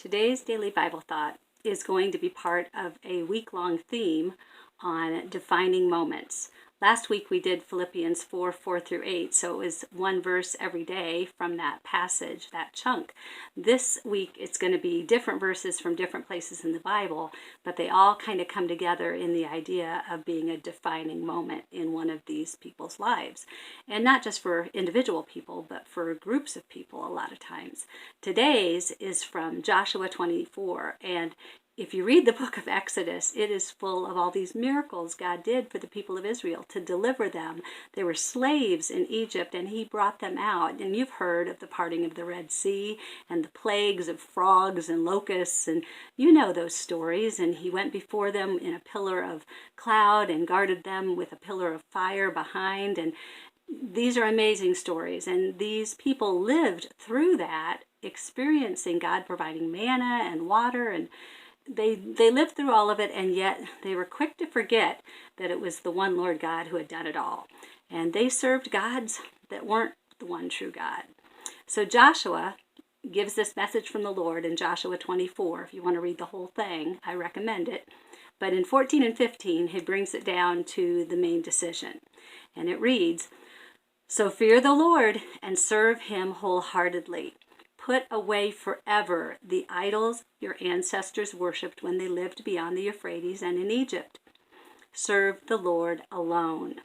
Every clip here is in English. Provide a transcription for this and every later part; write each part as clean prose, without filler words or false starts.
Today's daily Bible thought is going to be part of a week-long theme on defining moments. Last week we did Philippians 4:4-8, so it was one verse every day from that passage, that chunk. This week it's going to be different verses from different places in the Bible, but they all kind of come together in the idea of being a defining moment in one of these people's lives. And not just for individual people, but for groups of people a lot of times. Today's is from Joshua 24, and if you read the book of Exodus, it is full of all these miracles God did for the people of Israel to deliver them. They were slaves in Egypt, and he brought them out. And you've heard of the parting of the Red Sea and the plagues of frogs and locusts, and you know those stories. And he went before them in a pillar of cloud and guarded them with a pillar of fire behind. And these are amazing stories, and these people lived through that, experiencing God providing manna and water, and they lived through all of it, and yet they were quick to forget that it was the one Lord God who had done it all. And they served gods that weren't the one true God. So Joshua gives this message from the Lord in Joshua 24. If you want to read the whole thing, I recommend it. But in 14 and 15, he brings it down to the main decision. And it reads, "So fear the Lord and serve him wholeheartedly. Put away forever the idols your ancestors worshipped when they lived beyond the Euphrates and in Egypt. Serve the Lord alone.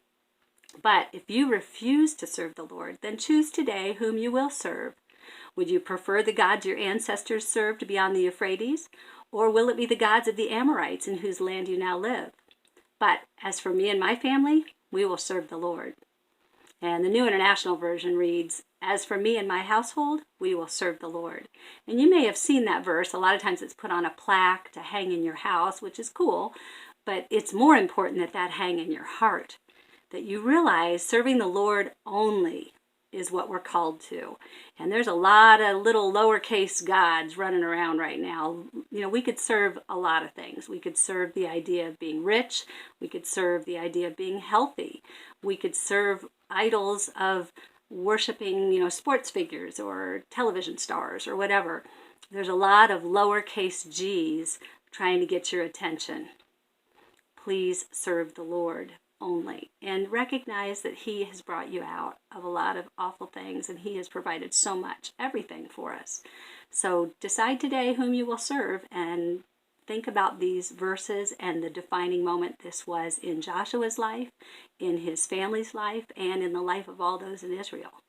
But if you refuse to serve the Lord, then choose today whom you will serve. Would you prefer the gods your ancestors served beyond the Euphrates, or will it be the gods of the Amorites in whose land you now live? But as for me and my family, we will serve the Lord." And the New International Version reads, "As for me and my household, we will serve the Lord." And you may have seen that verse. A lot of times it's put on a plaque to hang in your house, which is cool, but it's more important that that hang in your heart, that you realize serving the Lord only is what we're called to. And there's a lot of little lowercase gods running around right now. You know, we could serve a lot of things. We could serve the idea of being rich. We could serve the idea of being healthy. We could serve idols of worshiping, sports figures or television stars or whatever. There's a lot of lowercase g's trying to get your attention. Please serve the Lord only, and recognize that he has brought you out of a lot of awful things, and he has provided so much, everything for us. So decide today whom you will serve, and think about these verses and the defining moment this was in Joshua's life, in his family's life, and in the life of all those in Israel.